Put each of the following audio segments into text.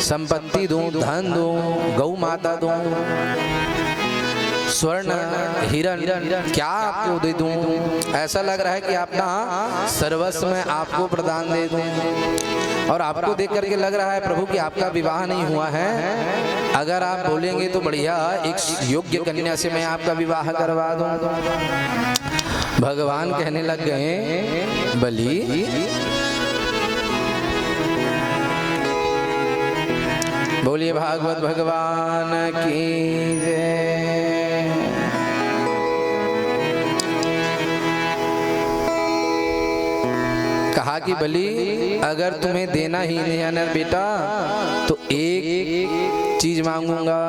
संपत्ति दूं, धन दूं, गौ माता दूं, स्वर्ण हिरन, क्या आपको दे दूं? ऐसा लग रहा है कि अपना सर्वस्व में आपको प्रदान दे दूं। और आपको देख करके लग रहा है प्रभु कि आपका विवाह नहीं हुआ है, अगर आप बोलेंगे तो बढ़िया एक योग्य कन्या से मैं आपका विवाह करवा दूं। भगवान कहने लग गए, बलि बोलिए भागवत भगवान की जय। कहा कि बलि अगर तुम्हें देना ही नहीं है ना बेटा तो एक चीज मांगूंगा।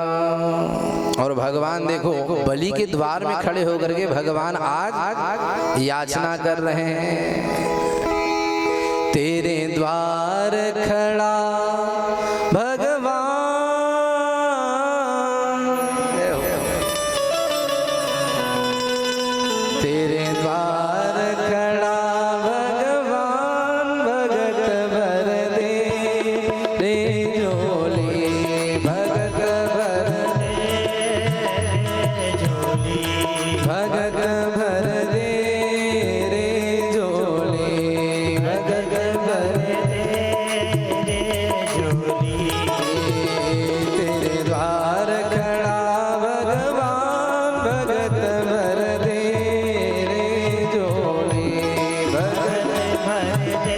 और भगवान देखो बलि के द्वार में खड़े होकर के भगवान आज याचना कर रहे हैं। तेरे द्वार खड़ा भगवान, तेरे द्वार खड़ा भगवान, भगत भर दे रे झोली, भगत भर दे झोली, भगत भर दे रे झोली, भगत भर दे झोली। तेरे द्वार खड़ा भगवान, भगत भर दे रे झोली, भगत भर दे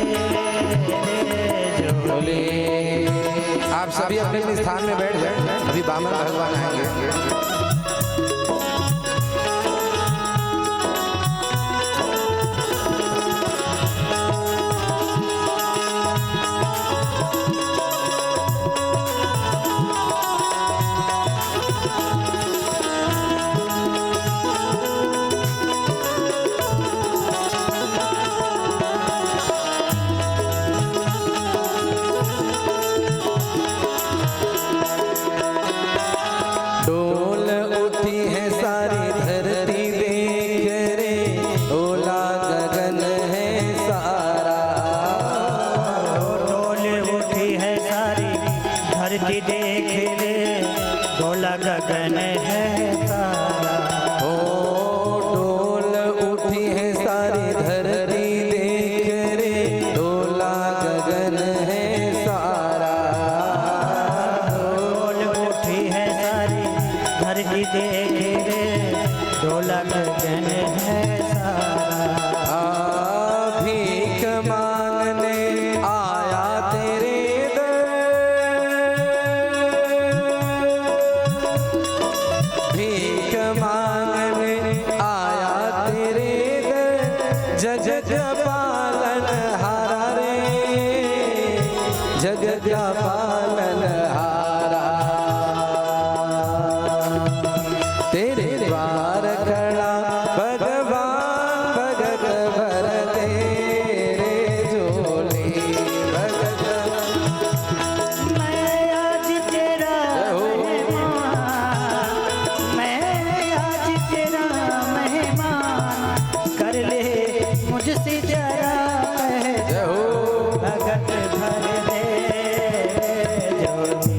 झोली। आप सभी अपने अपने स्थान में बैठ जाएं, अभी बामन भगवान आएंगे। डोल उठी है सारी धरती देख रे, डोला गगन है सारा। डोल उठी है सारी धरती देख रे, डोला गगन है सारा। ओ डोल उठी है सारी धरती देख रे, डोला गगन है सारा। डोल उठी है सारी धरती देख रे, डोला गगन है सारा। भीख मांगने आया तेरे दर, भीख मांगने आया तेरे दर, जगत पालन हारा रे, जगत पालन हारा। तेरे द्वार खड़ा भगवान, भगत भर दे रे झोली, भगत। मैं आज तेरा मेहमान, मैं आज तेरा मेहमान, कर ले मुझसे जरा पहचान। जय हो भगत भर दे झोली,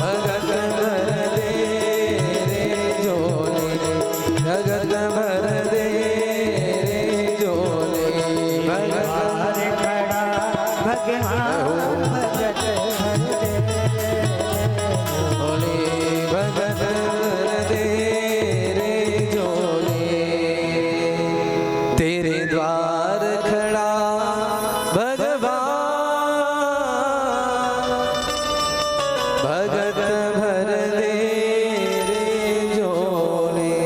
भगत भर दे रे झोली, भगत भर दे रे झोली, भगत। द्वार खड़ा भगवान, भगत भर दे झोली, भगत भर दे रे झोली। तेरे द्वार खड़ा भगवान, भगत भर दे रे झोली।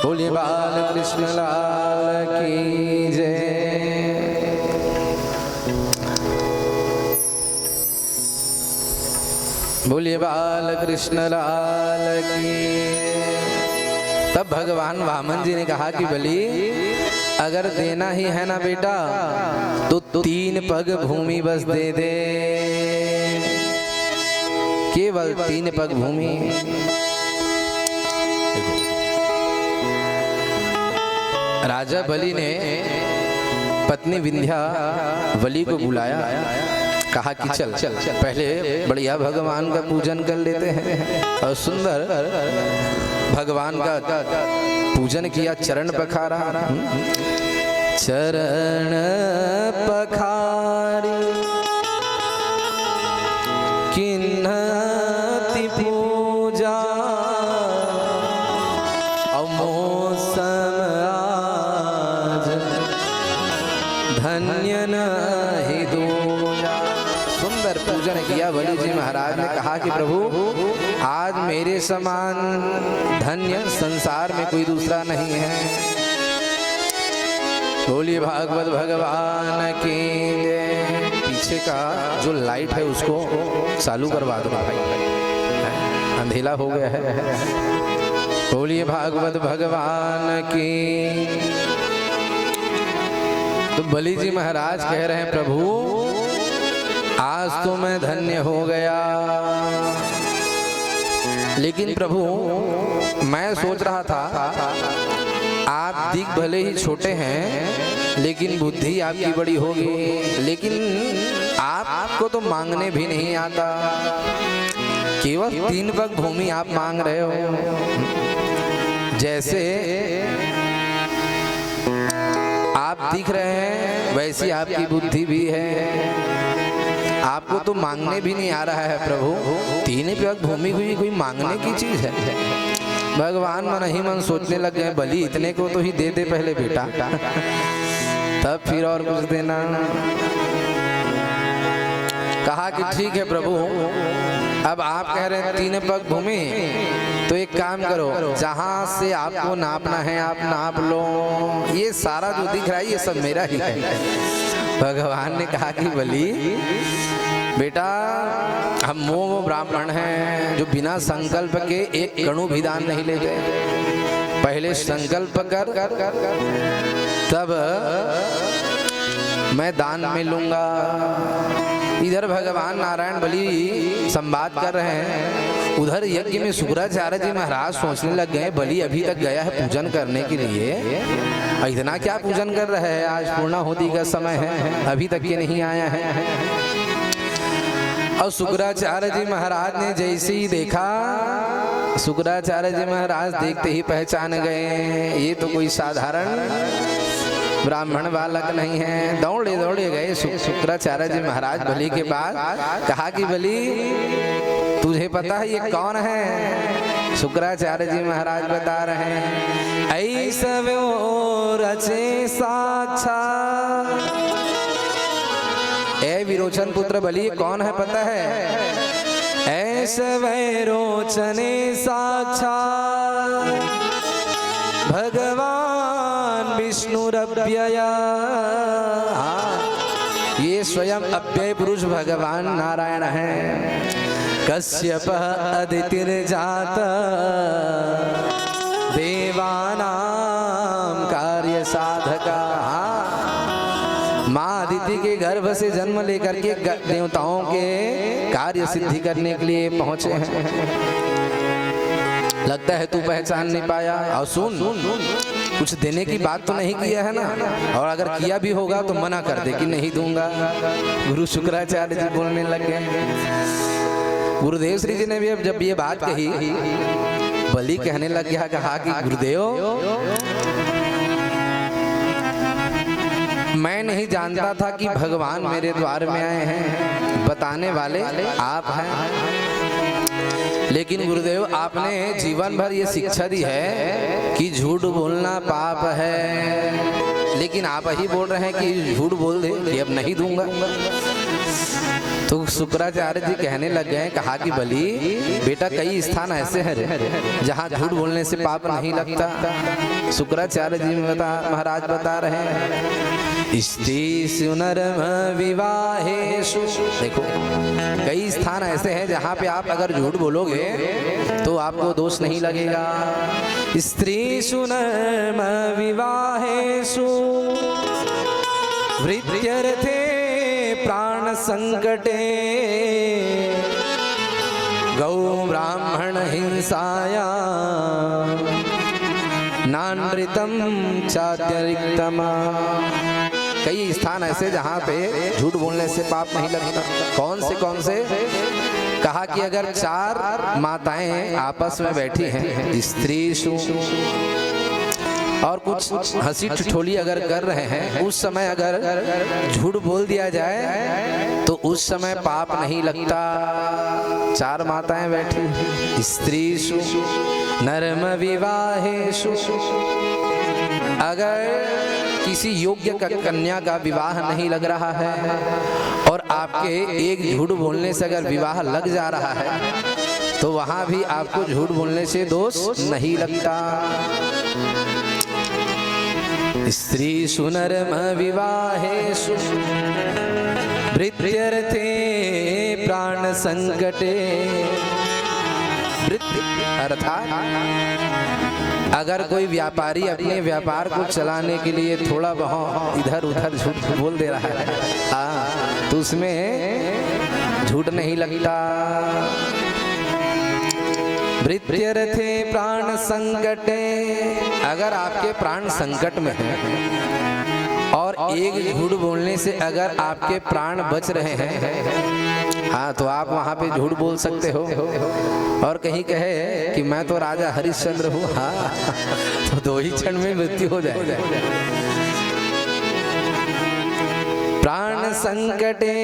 बोलिए बाल कृष्ण लाल की जय। बोलिए बाल कृष्ण लाल की। तब भगवान वामन जी ने कहा कि बलि अगर देना ही है ना बेटा तो 3 पग भूमि बस दे दे, केवल 3 पग भूमि। राजा बलि ने पत्नी विंध्या बलि को बुलाया, कहा कि चल पहले बढ़िया भगवान का पूजन कर लेते हैं। और सुंदर भगवान का पूजन किया, चरण पखारा। चरण पखारी किन्नति पूजा, मौसम आज धन्य नहीं दूजा। सुंदर पूजन किया बलि जी महाराज ने। कहा कि प्रभु आज मेरे समान धन्य संसार में कोई दूसरा नहीं है। बोलिए भागवत भगवान की जय। पीछे का जो लाइट है उसको चालू करवा दो भाई, अंधेला हो गया है। बोलिए भागवत भगवान की। तो बलि जी महाराज कह रहे हैं प्रभु आज तो मैं धन्य हो गया, लेकिन प्रभु मैं सोच रहा था आप दिख भले ही छोटे हैं लेकिन बुद्धि आपकी बड़ी होगी, लेकिन आपको तो मांगने भी नहीं आता। केवल 3 पग भूमि आप मांग रहे हो। जैसे आप दिख रहे हैं वैसी आपकी बुद्धि भी है। आपको तो मांगने भी नहीं आ रहा है प्रभु। 3 पग भूमि हुई कोई मांगने की चीज है? भगवान मन ही मन सोचने लग गए बलि इतने को तो ही दे दे पहले बेटा, तब फिर और कुछ देना। कहा कि ठीक है प्रभु, अब आप कह रहे हैं 3 पग भूमि, तो एक काम करो, जहां से आपको नापना है आप नाप लो। ये सारा जो दिख रहा है ये सब मेरा ही है। भगवान ने कहा कि बलि बेटा हम मोह ब्राह्मण हैं जो बिना संकल्प के एक कणु भी दान नहीं लेते। पहले संकल्प कर तब मैं दान में लूंगा। इधर भगवान नारायण बलि संवाद कर रहे हैं, उधर यज्ञ में शुक्राचार्य जी महाराज सोचने लग गए बलि अभी तक गया है पूजन करने के लिए, इतना क्या पूजन कर रहा है, आज पूर्णाहुति का समय है अभी तक ये नहीं आया है। और शुक्राचार्य जी महाराज ने जैसे ही देखा, शुक्राचार्य जी महाराज देखते ही पहचान गए ये तो कोई साधारण ब्राह्मण बालक नहीं है। दौड़े दौड़े गए शुक्राचार्य जी महाराज बलि के पास। कहा कि बलि तुझे पता है ये कौन है? शुक्राचार्य जी महाराज बता रहे हैं ऐसा वो रचे साक्षात। ए विरोचन पुत्र बलि कौन है पता है? ऐसे वैरोचने साक्षात भगवान विष्णुरव्यया। ये स्वयं अव्यय पुरुष भगवान नारायण हैं। कश्यप अदितिर्जात देवानां कार्य साधका। माँ अदिति के गर्भ से जन्म लेकर के देवताओं के कार्य सिद्धि करने के लिए पहुंचे हैं। लगता है तू पहचान नहीं पाया। और सुन, कुछ देने की बात तो नहीं किया है ना, और अगर किया भी होगा तो मना कर दे कि नहीं दूंगा। गुरु शुक्राचार्य जी बोलने लग गए। गुरुदेव श्री जी ने भी अब जब ये बात कही, बलि कहने लग गया, कहा कि गुरुदेव मैं नहीं जानता था कि भगवान मेरे द्वार में आए हैं, बताने वाले आप हैं। लेकिन गुरुदेव आपने जीवन भर ये शिक्षा दी है कि झूठ बोलना पाप है, लेकिन आप ही बोल रहे हैं कि झूठ बोल दे कि अब नहीं दूंगा। तो शुक्राचार्य जी कहने लग गए, कहा कि बलि बेटा कई स्थान ऐसे हैं जहाँ झूठ बोलने से पाप नहीं लगता। शुक्राचार्य जी महाराज बता रहे हैं स्त्रीषु नरम विवाहेषु। देखो कई स्थान ऐसे हैं जहाँ पे आप अगर झूठ बोलोगे तो आपको दोष नहीं लगेगा। स्त्रीषु नरम विवाहेषु वृत्यर्थे प्राण संकटे गौ ब्राह्मण हिंसाया नानृतम चात्यरिक्तम। कई स्थान ऐसे जहाँ पे झूठ बोलने से पाप नहीं लगता। कौन से? कहा कि अगर 4 माताएं आपस में बैठी हैं, स्त्री और कुछ हंसी ठिठोली अगर कर रहे हैं, उस समय अगर झूठ बोल दिया जाए तो उस समय पाप नहीं लगता। 4 माताएं बैठी, स्त्रीषु नरम विवाहेषु, अगर किसी योग्य कन्या का विवाह नहीं लग रहा है और आपके एक झूठ बोलने से अगर विवाह लग जा रहा है तो वहां भी आपको झूठ बोलने से दोष नहीं लगता। स्त्रीषु नरम विवाहेषु भृत्यर्थे प्राण संकटे। भृत्य अर्थात अगर कोई व्यापारी अपने व्यापार को चलाने के लिए थोड़ा बहुत इधर उधर झूठ बोल दे रहा है, हाँ, तो उसमें झूठ नहीं लगता। भृत्यर्थे प्राण संकटे, अगर आपके प्राण संकट में हैं और एक झूठ बोलने से अगर आपके प्राण बच रहे हैं, हाँ, तो आप वहां पे झूठ बोल सकते हो। और कहीं कहे कि मैं तो राजा हरिश्चंद्र हूँ, हाँ, तो 2 ही क्षण में मृत्यु हो जाए। प्राण संकटे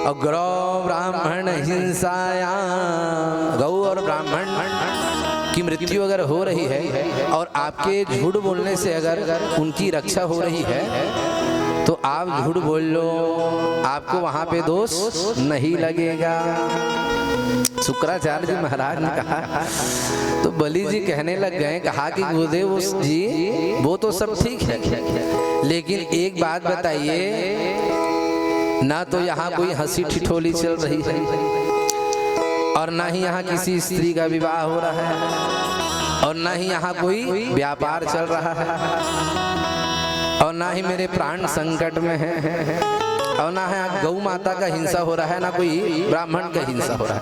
और गौ ब्राह्मण हिंसायां, गौ और ब्राह्मण की मृत्यु अगर हो रही है और आपके झूठ बोलने से अगर उनकी रक्षा हो रही है तो आप झूठ बोल लो, आपको वहां पे दोष नहीं लगेगा। शुक्राचार्य जी महाराज ने कहा, तो बलि जी कहने लग गए, कहा कि गुरुदेव जी वो तो सब ठीक है, लेकिन एक बात बताइए, ना तो यहाँ कोई हंसी ठिठोली चल रही है और ना ही यहाँ किसी स्त्री का विवाह हो रहा है और ना ही यहाँ कोई व्यापार चल रहा है और ना ही मेरे प्राण संकट में है और ना है गौ माता का हिंसा हो रहा है, ना कोई ब्राह्मण का हिंसा हो रहा है,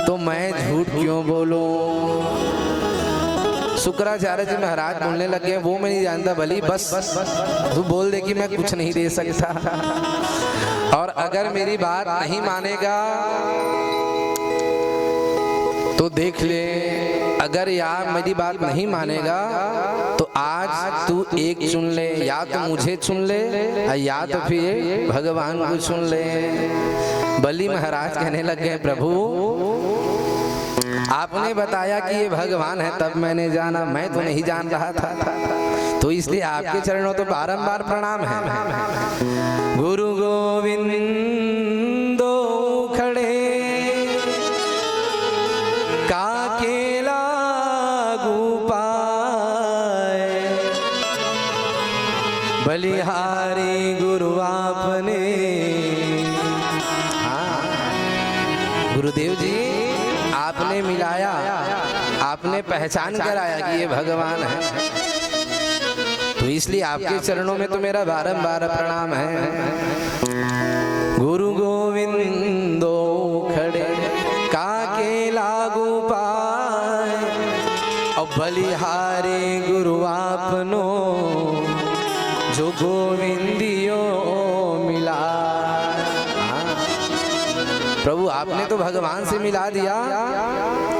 तो मैं झूठ क्यों बोलूं? शुक्राचार्य जी महाराज बोलने लगे, वो मैं नहीं जानता बलि, बस तू बोल दे कि मैं कुछ नहीं दे सकता, और अगर मेरी बात नहीं मानेगा तो देख ले, अगर यार मेरी बात नहीं मानेगा तो आज तू एक चुन ले, या तो मुझे चुन ले या तो फिर भगवान को चुन ले। बलि महाराज कहने लगे, प्रभु आपने बताया कि ये भगवान है तब मैंने जाना, मैं तो नहीं जान रहा था, तो इसलिए आपके चरणों तो बारंबार प्रणाम है। गुरु गोविंदो खड़े काके लागू पाए, बलिहारी गुरु आपने। हाँ, गुरुदेव जी आपने मिलाया, आपने पहचान कराया कि ये भगवान है, तो इसलिए आपके चरणों में तो मेरा बारंबार प्रणाम है। गुरु गोविंदो खड़े काके लागू पाए, और बलिहारे गुरु आपनो जो गोविंदियो मिला। प्रभु आपने तो भगवान से मिला दिया,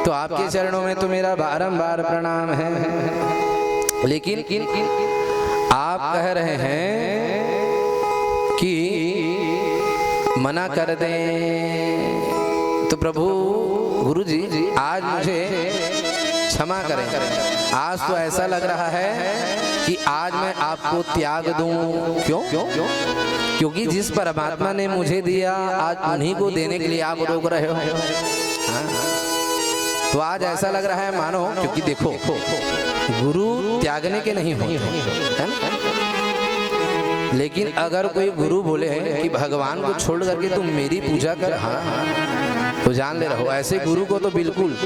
तो आपके चरणों में तो मेरा बारंबार प्रणाम है। लेकिन आप कह रहे हैं कि मना कर दें, तो प्रभु गुरु जी आज मुझे क्षमा करें। आज तो ऐसा लग रहा है कि आज मैं आपको त्याग दूं। क्यों? क्योंकि जिस परमात्मा ने मुझे दिया आज उन्हीं को देने के लिए आप रोक रहे हो। हाँ? तो आज ऐसा लग रहा है मानो, क्योंकि देखो गुरु त्यागने के नहीं होते है ना? लेकिन अगर कोई गुरु बोले कि भगवान को छोड़ करके तुम मेरी पूजा कर, हाँ, तो जान ले रहो ऐसे गुरु को तो बिल्कुल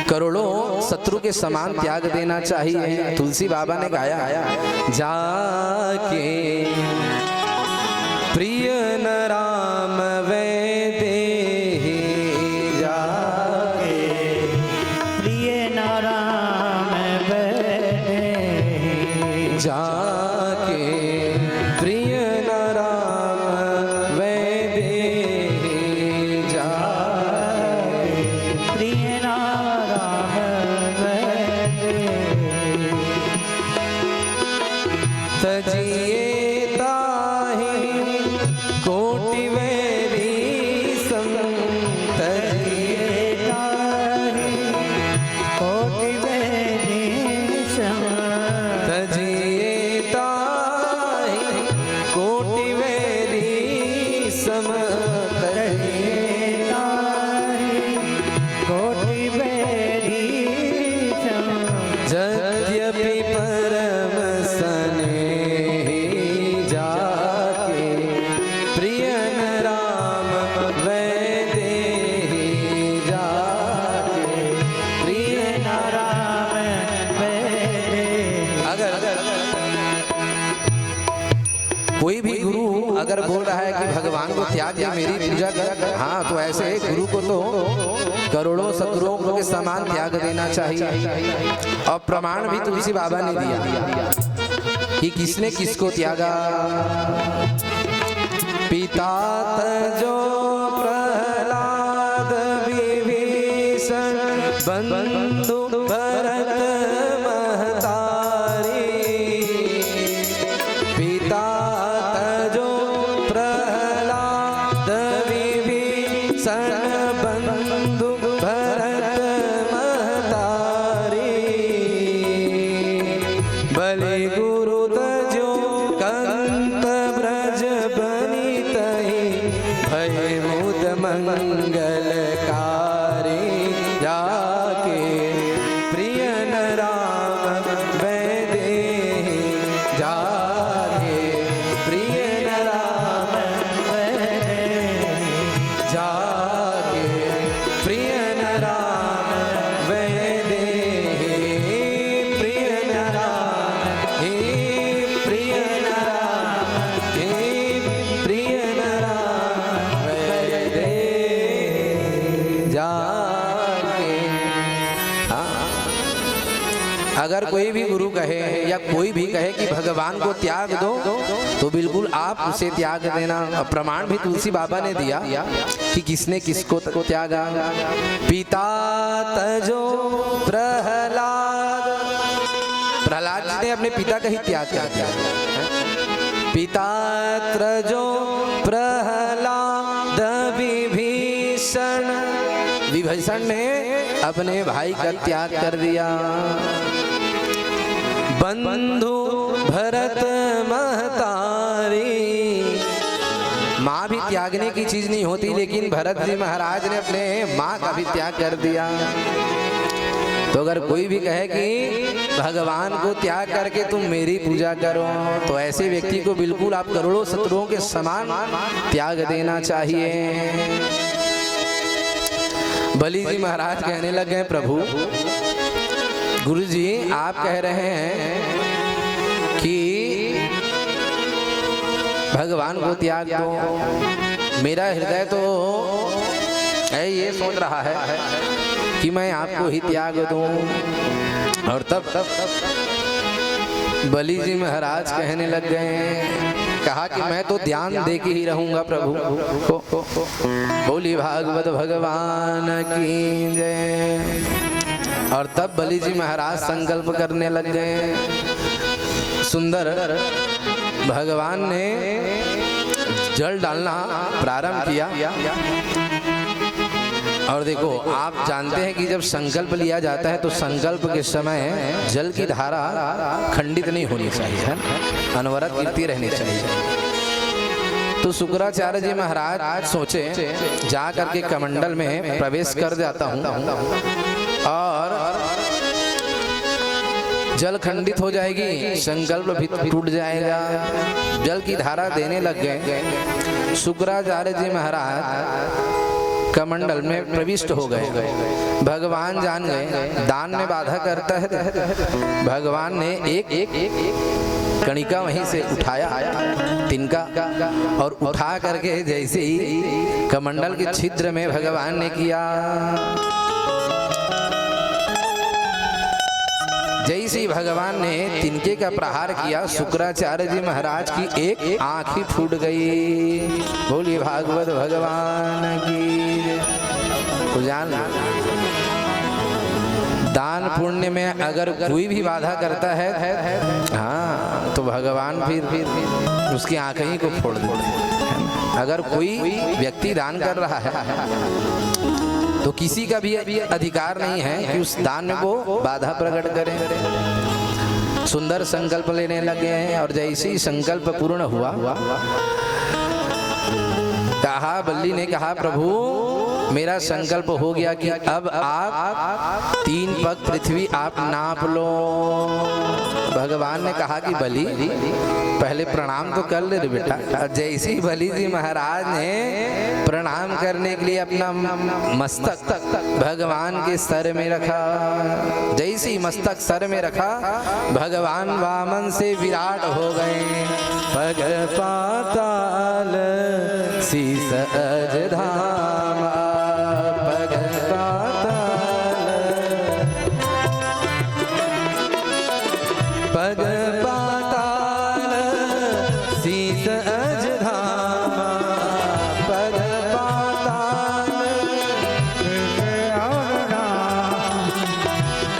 करोड़ों शत्रु के समान त्याग देना चाहिए। तुलसी बाबा ने गाया, जाके प्रिय न राम वैदे, जाके प्रिय न राम वैदे, कोटि मेरी संतरिए कोटि मेरी तजिए ताहि कोटि मेरी समतरिए कोटि मेरी यद्यपि परम स्नेही जाके प्रिय न राम वैदेही जाके प्रिय न राम वैदे अगर कोई भी गुरु अगर बोल रहा है कि भगवान को त्याग दे मेरी पूजा कर, हाँ तो ऐसे गुरु को तो करोड़ों सतरों के समान त्याग देना चाहिए। और प्रमाण भी तुलसी बाबा ने दिया कि किसने किसको त्यागा। पिता तजो प्रहलाद विभीषण बंधु भरत महतारी। पिता तजो प्रहलाद विभीषण बंधु भरत महतारी। बलि गुरु तजो कंत ब्रज बनितहि भय मुद मंगलकारी। जाके प्रिय न राम वैदेही जाके प्रिय न राम जाके प्रिय न राम वैदेही। प्रिय न राम हे प्रिय न राम हे प्रिय न राम वैदेही जाके। हाँ। अगर कोई भी गुरु कहे या कोई भी कहे कि भगवान को त्याग दो तो बिल्कुल आप उसे त्याग देना। और प्रमाण भी तुलसी बाबा ने दिया कि किसने किसको त्यागा। पिता तजो प्रहलाद, प्रहलाद जी ने अपने पिता का ही त्याग कर दिया। पिता तजो प्रहलाद विभीषण, विभीषण ने अपने भाई का त्याग कर दिया। बंधु भरत महतारी, माँ भी त्यागने की चीज नहीं होती, लेकिन भरत जी महाराज ने अपने माँ का भी त्याग कर दिया। तो अगर कोई भी कहे कि भगवान को त्याग करके तुम मेरी पूजा करो तो ऐसे व्यक्ति को बिल्कुल आप करोड़ों शत्रुओं के समान त्याग देना चाहिए। बलि जी महाराज कहने लगे, प्रभु गुरु जी आप कह रहे हैं कि भगवान को त्याग दो, मेरा हृदय तो ये सोच रहा है कि मैं आपको ही त्याग दूं। और तब बलि जी महाराज कहने लग गए, कहा कि मैं तो ध्यान दे के ही रहूंगा प्रभु को। बोली भागवत भगवान की जय। और तब बलि जी महाराज संकल्प करने लग गए। सुंदर भगवान ने जल डालना प्रारंभ किया। और देखो आप जानते हैं कि जब संकल्प लिया जाता है तो संकल्प के समय जल की धारा खंडित नहीं होनी चाहिए, है ना, अनवरत गिरती रहनी चाहिए। तो शुक्राचार्य जी महाराज सोचे जा करके कमंडल में प्रवेश कर जाता हूँ और जल खंडित हो जाएगी, संकल्प भी टूट जाएगा। जल की धारा देने लग गए। शुक्राचार्य जी महाराज कमंडल में प्रविष्ट हो गए। भगवान जान गए दान में बाधा करता है। भगवान ने एक कणिका वहीं से उठाया, तिनका, और उठा करके जैसे ही कमंडल के छिद्र में भगवान ने किया, जैसे ही भगवान ने तिनके का प्रहार किया, शुक्राचार्य जी महाराज की एक आंख ही फूट गई। बोलिए भागवत भगवान की। तो जान दान पुण्य में अगर कोई भी बाधा करता है हाँ तो भगवान फिर उसकी आंखें ही को फोड़ देते हैं। अगर कोई व्यक्ति दान कर रहा है तो किसी का भी अधिकार नहीं है कि उस दान में वो बाधा प्रकट करे। सुंदर संकल्प लेने लगे हैं और जैसे ही संकल्प पूर्ण हुआ, कहा बल्ली ने कहा प्रभु मेरा संकल्प हो गया कि अब आप 3 पग पृथ्वी आप नाप लो। भगवान ने कहा कि बलि पहले प्रणाम तो कर ले रे बेटा। जैसे ही बलि जी महाराज ने प्रणाम करने के लिए अपना मस्तक भगवान के सर में रखा, जैसे ही मस्तक सर में रखा भगवान वामन से विराट हो गए। पग पाताल शीस अजधाम, पग पाताल, पग पाताल शीस अजधाम, पग पाताल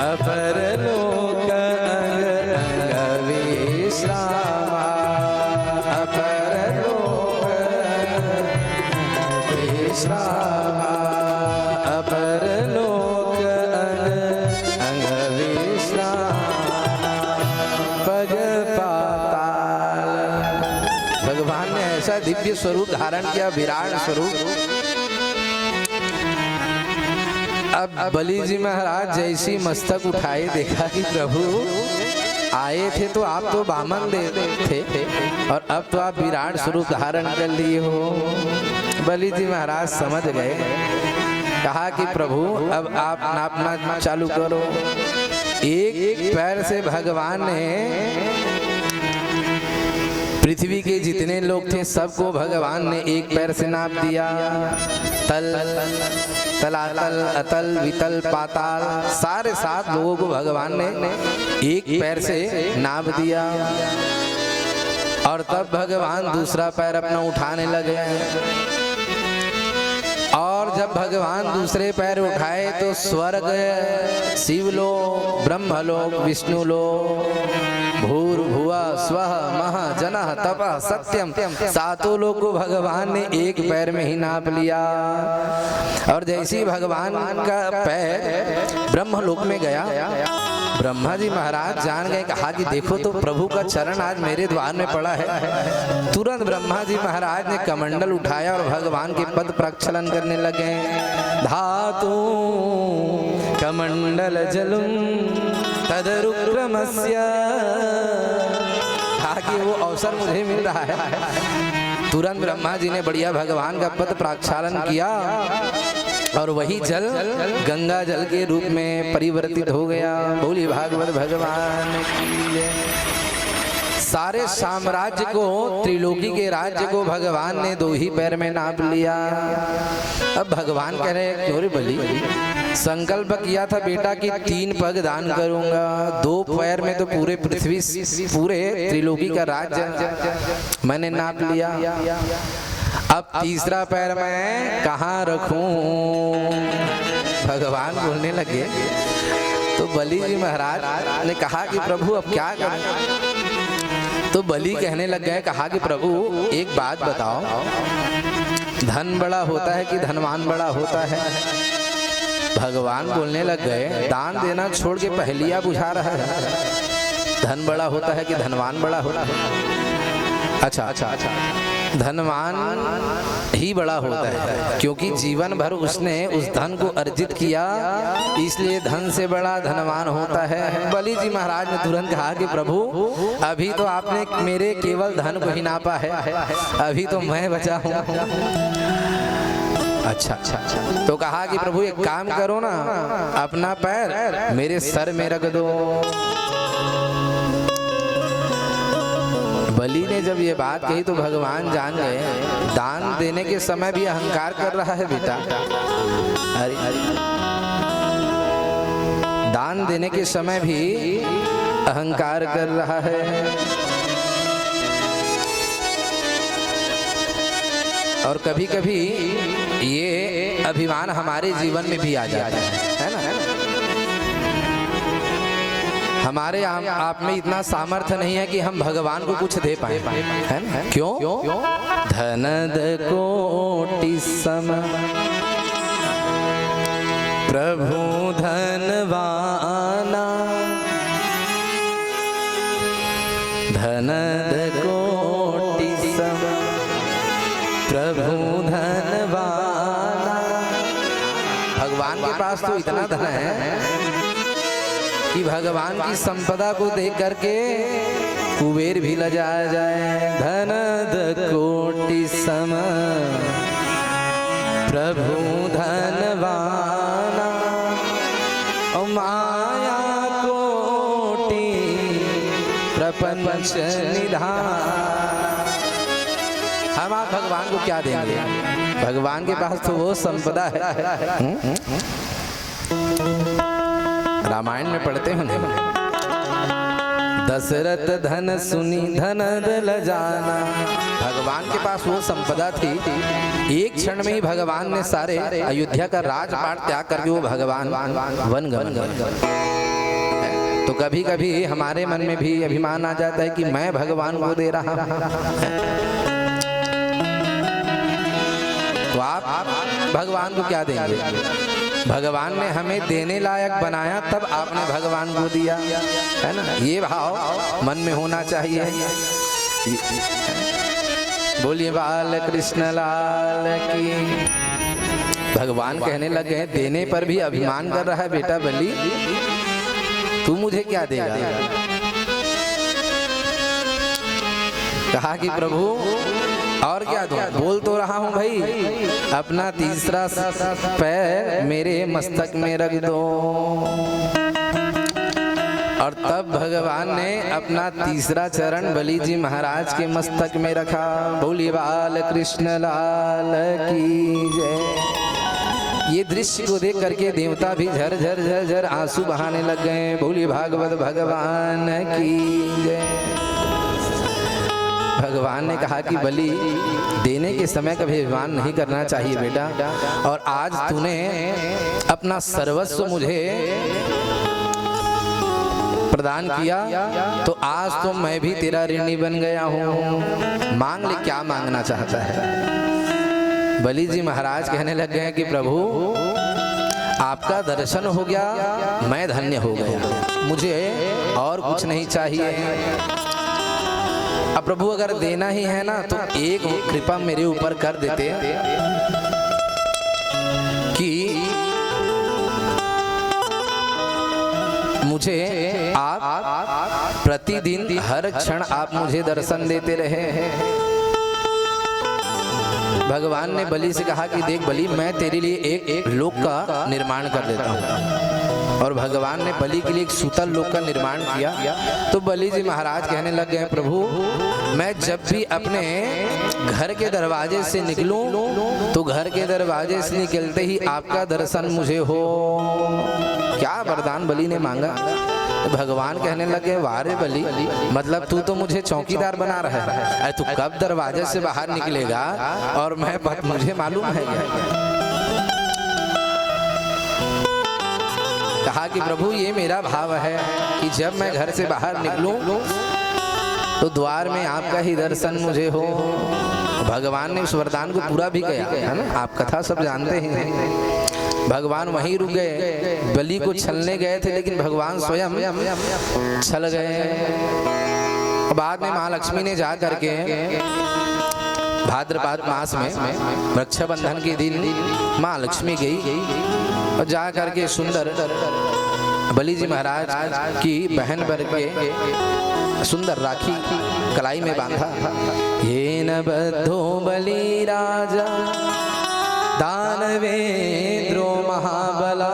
अपर लोक अंग अंग विश्राम, अपर लोक विश्राम, अपर लोक अंग अंग विश्राम, पग पाताल। भगवान ने ऐसा दिव्य स्वरूप धारण किया, विराट स्वरूप। अब बलि जी महाराज जैसी मस्तक उठाए देखा कि प्रभु आए थे तो आप तो वामन थे और अब तो आप विराट स्वरूप धारण कर लिए हो। बलि जी महाराज समझ गए, कहा कि प्रभु अब आप नापना चालू करो। एक पैर से भगवान ने पृथ्वी के जितने लोग थे सबको भगवान ने एक पैर से नाप दिया। तल तलातल अतल वितल पाताल सारे 7 लोगों को भगवान ने एक पैर से नाप दिया। और तब भगवान दूसरा पैर अपना उठाने लगे। और जब भगवान दूसरे पैर उठाए तो स्वर्ग, शिवलोक, ब्रह्मलोक, विष्णुलोक, भूर्भुवः स्वः महा जनः तपः सत्यम 7 लोग को भगवान ने एक पैर में ही नाप लिया। और जैसे ही भगवान का पैर ब्रह्मलोक में गया, ब्रह्मा जी महाराज जान गए, कहा कि देखो तो प्रभु का चरण आज मेरे द्वार में पड़ा है। तुरंत ब्रह्मा जी महाराज ने कमंडल उठाया और भगवान के पद प्रक्षालन करने लगे। धातु कमंडल जलुम तदरुक्रमस्य, कहा कि वो अवसर मुझे मिल रहा है। तुरंत ब्रह्मा जी ने बढ़िया भगवान का पद प्रक्षालन किया और वही जल गंगा जल के रूप में परिवर्तित हो गया। बोली भागवत भगवान की जय। सारे साम्राज्य को, त्रिलोकी के राज्य को भगवान ने 2 ही पैर में नाप लिया। अब भगवान कह रहे क्यों रे बलि, संकल्प किया था बेटा कि 3 पग दान करूंगा, 2 पैर में तो पूरे पृथ्वी, पूरे त्रिलोकी का राज्य मैंने नाप लिया। अब तीसरा पैर मैं कहाँ रखूं? भगवान बोलने लगे। तो बलि जी महाराज ने कहा कि प्रभु अब क्या करें? तो बलि कहने लग गए, कहा कि प्रभु एक बात बताओ, धन बड़ा होता है कि धनवान बड़ा होता है? भगवान बोलने लग गए, दान देना छोड़ के पहेलियां बुझा रहा है। धन बड़ा होता है कि धनवान बड़ा होता है? अच्छा, धनवान ही बड़ा होता है, क्योंकि जीवन भर उसने उस धन को अर्जित किया, इसलिए धन से बड़ा धनवान होता है। बलि जी महाराज ने तुरंत कहा कि प्रभु अभी तो आपने मेरे केवल धन को ही नापा है, अभी तो मैं बचा हूँ। अच्छा, तो कहा कि प्रभु एक काम करो ना, अपना पैर मेरे सर में रख दो। बलि ने जब ये बात कही तो भगवान जान गए, दान देने के समय भी अहंकार कर रहा है बेटा। अरे दान देने के समय भी अहंकार कर रहा है। और कभी कभी ये अभिमान हमारे जीवन में भी आ जाता है ना। हमारे आप में इतना सामर्थ्य नहीं है कि हम भगवान को कुछ दे पाए, है ना? क्यों? धनद कोटि सम प्रभु धनवाना, धनद कोटि सम प्रभु धनवाना। भगवान के पास तो इतना धन है कि भगवान की संपदा को देख करके कुबेर भी लजाया जाए। धनद कोटि सम प्रभु धनवाना, माया कोटि प्रपंच निधान। हम आप भगवान को क्या देंगे? भगवान के पास तो वो संपदा है। रामायण में पढ़ते हैं दशरथ धन सुनी धनद लजाना। भगवान के पास वो संपदा थी, एक क्षण में ही भगवान ने सारे अयोध्या का राजपाट त्याग करके वो भगवान वन गमन कर। तो कभी कभी हमारे मन में भी अभिमान आ जाता है कि मैं भगवान को दे रहा हूं। तो आप भगवान को क्या देंगे? भगवान ने हमें देने लायक बनाया, तब आपने भगवान को दिया, है ना? ये भाव मन में होना चाहिए। बोलिए बाल कृष्ण लाल की। भगवान कहने लगे हैं, देने पर भी अभिमान कर रहा है बेटा बलि, तू मुझे क्या देगा? कहा कि प्रभु और क्या दूं? बोल तो रहा हूं भाई, अपना तीसरा पैर मेरे मस्तक में रख दो। और तब भगवान ने अपना तीसरा चरण बलि जी महाराज के मस्तक में रखा। बोलिए बाल कृष्ण लाल की जय। ये दृश्य को देख करके देवता भी झर झर झर झर आंसू बहाने लग गए। बोलिए भागवत भगवान की जय। भगवान ने कहा कि बलि, देने के समय कभी अभिमान नहीं करना चाहिए बेटा, और आज तूने अपना सर्वस्व मुझे प्रदान किया, तो आज तो मैं भी तेरा ऋणी बन गया हूँ। मांग ले, क्या मांगना चाहता है? बलि जी महाराज कहने लग गए कि प्रभु आपका दर्शन हो गया, मैं धन्य हो गया, मुझे और कुछ नहीं चाहिए। अब प्रभु अगर देना ही है ना, तो एक कृपा मेरे ऊपर कर देते कि मुझे आप प्रतिदिन हर क्षण आप मुझे दर्शन देते रहे। भगवान ने बलि से कहा कि देख बलि, मैं तेरे लिए एक लोक का निर्माण कर देता हूँ। और भगवान ने बलि के लिए एक सूतल लोक का निर्माण किया। तो बलि जी महाराज कहने लग गए, प्रभु मैं जब भी अपने घर के दरवाजे से निकलूं, तो घर के दरवाजे से निकलते ही आपका दर्शन मुझे हो। क्या वरदान बलि ने मांगा। तो भगवान कहने लगे, वारे बलि, मतलब तू तो मुझे चौकीदार बना रहा है। अरे तू कब दरवाजे से बाहर निकलेगा और मैं मुझे मालूम है क्या? कहा कि प्रभु ये मेरा भाव है कि जब मैं घर से बाहर निकलूं तो द्वार में आपका ही दर्शन मुझे हो। भगवान ने उस वरदान को पूरा भी किया, है ना? आप कथा सब जानते हैं। भगवान वहीं रुक गए, बलि को छलने गए थे, लेकिन भगवान स्वयं छल गए। बाद में महालक्ष्मी ने जा करके भाद्रपद मास में रक्षाबंधन के दिन माँ लक्ष्मी गई और जा करके सुंदर बलि जी महाराज की बहन बन के सुंदर राखी कलाई में बांधा। ये न बद्धो बलि राजा दानवेंद्रो महाबला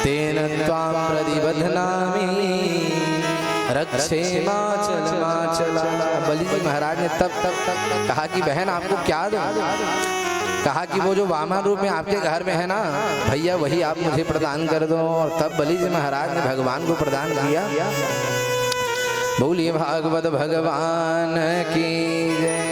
तेन त्वां प्रतिबध्नामि रक्षे माचला। बलि जी महाराज ने तब कहा कि बहन आपको क्या दो? कहा कि वो जो वामन रूप में आपके घर में है ना भैया, वही आप मुझे प्रदान कर दो। और तब बलि जी महाराज ने भगवान को प्रदान किया। बोलिए भागवत भगवान की जय।